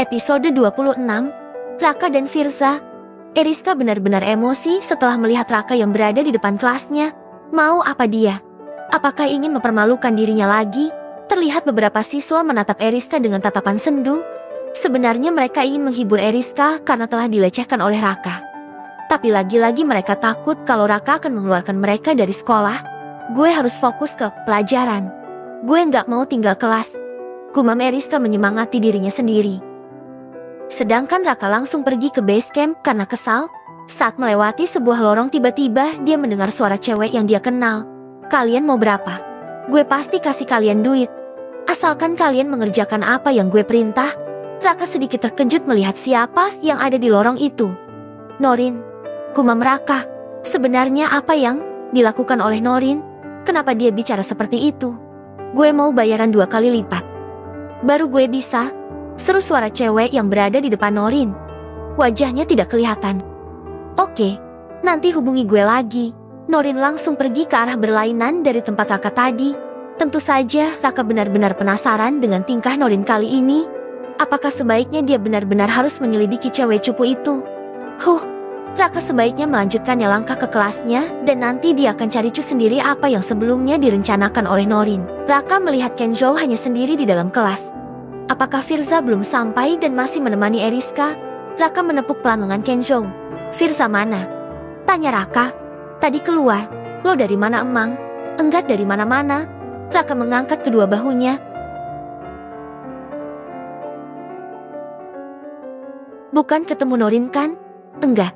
Episode 26, Raka dan Firza. Eriska benar-benar emosi setelah melihat Raka yang berada di depan kelasnya. Mau apa dia? Apakah ingin mempermalukan dirinya lagi? Terlihat beberapa siswa menatap Eriska dengan tatapan sendu. Sebenarnya mereka ingin menghibur Eriska karena telah dilecehkan oleh Raka. Tapi lagi-lagi mereka takut kalau Raka akan mengeluarkan mereka dari sekolah. Gue harus fokus ke pelajaran. Gue nggak mau tinggal kelas. Gumam Eriska menyemangati dirinya sendiri. Sedangkan Raka langsung pergi ke base camp karena kesal. Saat melewati sebuah lorong tiba-tiba dia mendengar suara cewek yang dia kenal. Kalian mau berapa? Gue pasti kasih kalian duit. Asalkan kalian mengerjakan apa yang gue perintah. Raka sedikit terkejut melihat siapa yang ada di lorong itu. Norin. Gumam Raka. Sebenarnya apa yang dilakukan oleh Norin? Kenapa dia bicara seperti itu? Gue mau bayaran 2 kali lipat. Baru gue bisa. Seru suara cewek yang berada di depan Norin. Wajahnya tidak kelihatan. Oke, nanti hubungi gue lagi. Norin langsung pergi ke arah berlainan dari tempat Raka tadi. Tentu saja Raka benar-benar penasaran dengan tingkah Norin kali ini. Apakah sebaiknya dia benar-benar harus menyelidiki cewek cupu itu? Raka sebaiknya melanjutkannya langkah ke kelasnya dan nanti dia akan cari cu sendiri apa yang sebelumnya direncanakan oleh Norin. Raka melihat Kenzo hanya sendiri di dalam kelas. Apakah Firza belum sampai dan masih menemani Eriska? Raka menepuk pelan lengan Kenzo. Firza mana? Tanya Raka. Tadi keluar. Lo dari mana emang? Enggak dari mana-mana. Raka mengangkat kedua bahunya. Bukan ketemu Norin kan? Enggak.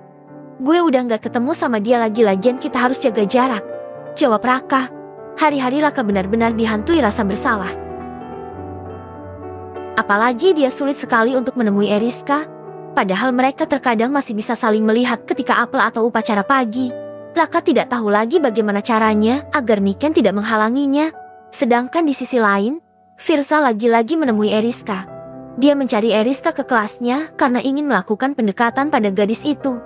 Gue udah nggak ketemu sama dia lagi-lagian kita harus jaga jarak. Jawab Raka. Hari-hari Raka benar-benar dihantui rasa bersalah. Apalagi dia sulit sekali untuk menemui Eriska. Padahal mereka terkadang masih bisa saling melihat ketika apel atau upacara pagi. Raka tidak tahu lagi bagaimana caranya agar Niken tidak menghalanginya. Sedangkan di sisi lain, Firza lagi-lagi menemui Eriska. Dia mencari Eriska ke kelasnya karena ingin melakukan pendekatan pada gadis itu.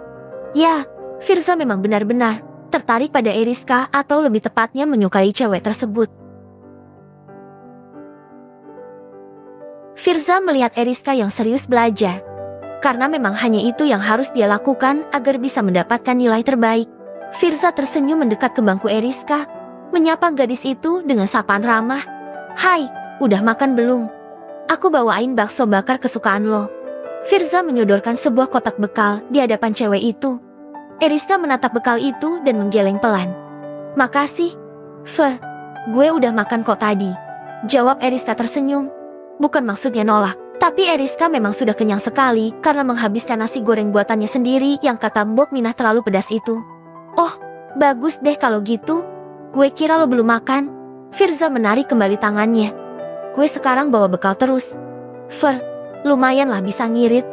Ya, Firza memang benar-benar tertarik pada Eriska atau lebih tepatnya menyukai cewek tersebut. Firza melihat Eriska yang serius belajar. Karena memang hanya itu yang harus dia lakukan agar bisa mendapatkan nilai terbaik. Firza tersenyum mendekat ke bangku Eriska, menyapa gadis itu dengan sapaan ramah. Hai, udah makan belum? Aku bawain bakso bakar kesukaan lo. Firza menyodorkan sebuah kotak bekal di hadapan cewek itu. Eriska menatap bekal itu dan menggeleng pelan. Makasih, Fer. Gue udah makan kok tadi. Jawab Eriska tersenyum. Bukan maksudnya nolak, tapi Eriska memang sudah kenyang sekali karena menghabiskan nasi goreng buatannya sendiri yang kata Mbok Minah terlalu pedas itu. Oh, bagus deh kalau gitu. Gue kira lo belum makan. Firza menarik kembali tangannya. Gue sekarang bawa bekal terus. Fer, lumayan lah bisa ngirit.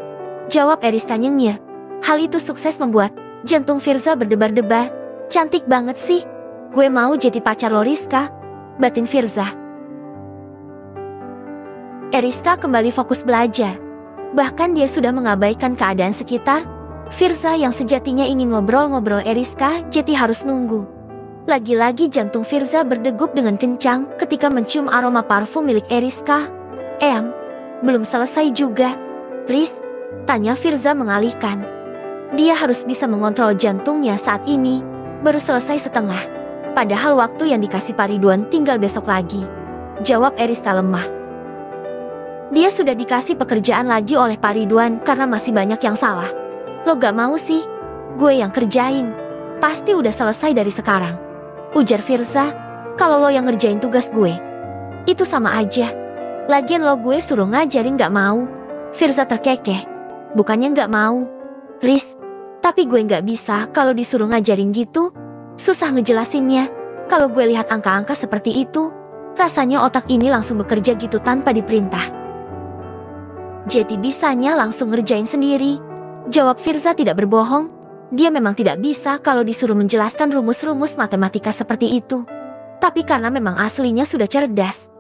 Jawab Eriska nyengir. Hal itu sukses membuat jantung Firza berdebar-debar. Cantik banget sih. Gue mau jadi pacar lo Rizka. Batin Firza. Eriska kembali fokus belajar. Bahkan dia sudah mengabaikan keadaan sekitar. Firza yang sejatinya ingin ngobrol-ngobrol Eriska jadi harus nunggu. Lagi-lagi jantung Firza berdegup dengan kencang ketika mencium aroma parfum milik Eriska. Belum selesai juga. Riz, tanya Firza mengalihkan. Dia harus bisa mengontrol jantungnya saat ini. Baru selesai setengah. Padahal waktu yang dikasih Pak Ridwan tinggal besok lagi. Jawab Eriska lemah. Dia sudah dikasih pekerjaan lagi oleh Pak Ridwan karena masih banyak yang salah. Lo gak mau sih? Gue yang kerjain. Pasti udah selesai dari sekarang. Ujar Firza, kalau lo yang ngerjain tugas gue. Itu sama aja. Lagian lo gue suruh ngajarin gak mau. Firza terkekeh. Bukannya gak mau. Riz, tapi gue gak bisa kalau disuruh ngajarin gitu. Susah ngejelasinnya. Kalau gue lihat angka-angka seperti itu, rasanya otak ini langsung bekerja gitu tanpa diperintah. Jadi bisanya langsung ngerjain sendiri. Jawab Firza tidak berbohong. Dia memang tidak bisa kalau disuruh menjelaskan rumus-rumus matematika seperti itu. Tapi karena memang aslinya sudah cerdas.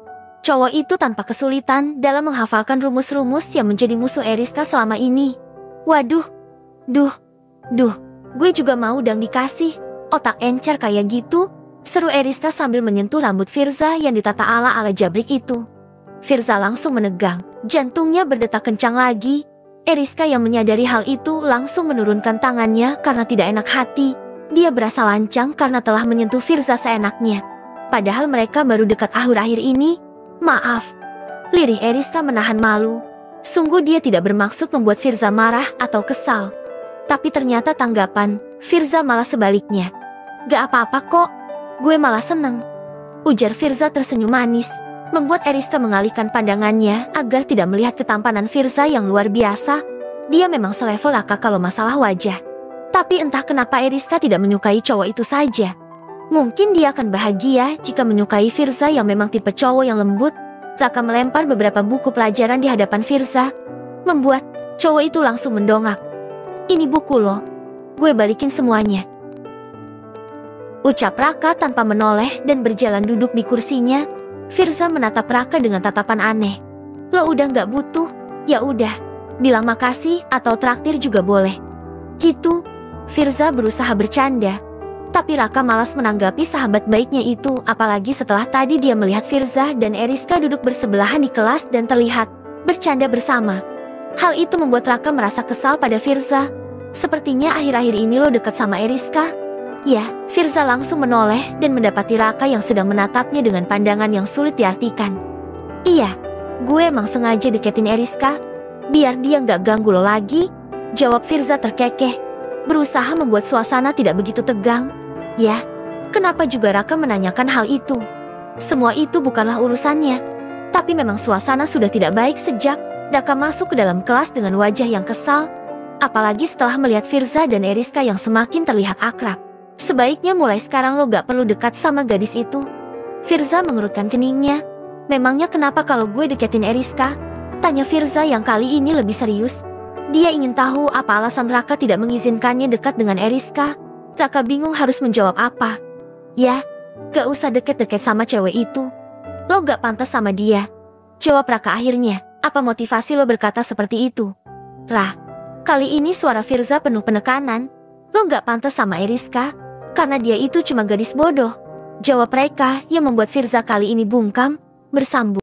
Cowok itu tanpa kesulitan dalam menghafalkan rumus-rumus yang menjadi musuh Eriska selama ini. Waduh. Gue juga mau dang dikasih. Otak encer kayak gitu. Seru Eriska sambil menyentuh rambut Firza yang ditata ala-ala jabrik itu. Firza langsung menegang. Jantungnya berdetak kencang lagi. Eriska yang menyadari hal itu langsung menurunkan tangannya karena tidak enak hati. Dia berasa lancang karena telah menyentuh Firza seenaknya. Padahal mereka baru dekat akhir-akhir ini. Maaf. Lirih Eriska menahan malu. Sungguh dia tidak bermaksud membuat Firza marah atau kesal. Tapi ternyata tanggapan Firza malah sebaliknya. Gak apa-apa kok. Gue malah seneng. Ujar Firza tersenyum manis. Membuat Eriska mengalihkan pandangannya agar tidak melihat ketampanan Firza yang luar biasa. Dia memang selevel Raka kalau masalah wajah. Tapi entah kenapa Eriska tidak menyukai cowok itu saja. Mungkin dia akan bahagia jika menyukai Firza yang memang tipe cowok yang lembut. Raka melempar beberapa buku pelajaran di hadapan Firza, membuat cowok itu langsung mendongak. Ini buku lo, gue balikin semuanya. Ucap Raka tanpa menoleh dan berjalan duduk di kursinya. Firza menatap Raka dengan tatapan aneh. Lo udah gak butuh? Ya udah, bilang makasih atau traktir juga boleh. Gitu, Firza berusaha bercanda. Tapi Raka malas menanggapi sahabat baiknya itu, apalagi setelah tadi dia melihat Firza dan Eriska duduk bersebelahan di kelas dan terlihat bercanda bersama. Hal itu membuat Raka merasa kesal pada Firza. Sepertinya akhir-akhir ini lo dekat sama Eriska. Ya, Firza langsung menoleh dan mendapati Raka yang sedang menatapnya dengan pandangan yang sulit diartikan. Iya, gue emang sengaja deketin Eriska, biar dia gak ganggu lo lagi, jawab Firza terkekeh, berusaha membuat suasana tidak begitu tegang. Ya, kenapa juga Raka menanyakan hal itu? Semua itu bukanlah urusannya. Tapi memang suasana sudah tidak baik sejak Raka masuk ke dalam kelas dengan wajah yang kesal, apalagi setelah melihat Firza dan Eriska yang semakin terlihat akrab. Sebaiknya mulai sekarang lo gak perlu dekat sama gadis itu. Firza mengerutkan keningnya. Memangnya kenapa kalau gue deketin Eriska? Tanya Firza yang kali ini lebih serius. Dia ingin tahu apa alasan Raka tidak mengizinkannya dekat dengan Eriska. Raka bingung harus menjawab apa. Ya, gak usah deket-deket sama cewek itu. Lo gak pantas sama dia. Jawab Raka akhirnya. Apa motivasi lo berkata seperti itu? Rah, kali ini suara Firza penuh penekanan. Lo gak pantas sama Eriska karena dia itu cuma gadis bodoh. Jawab mereka yang membuat Firza kali ini bungkam, bersambung.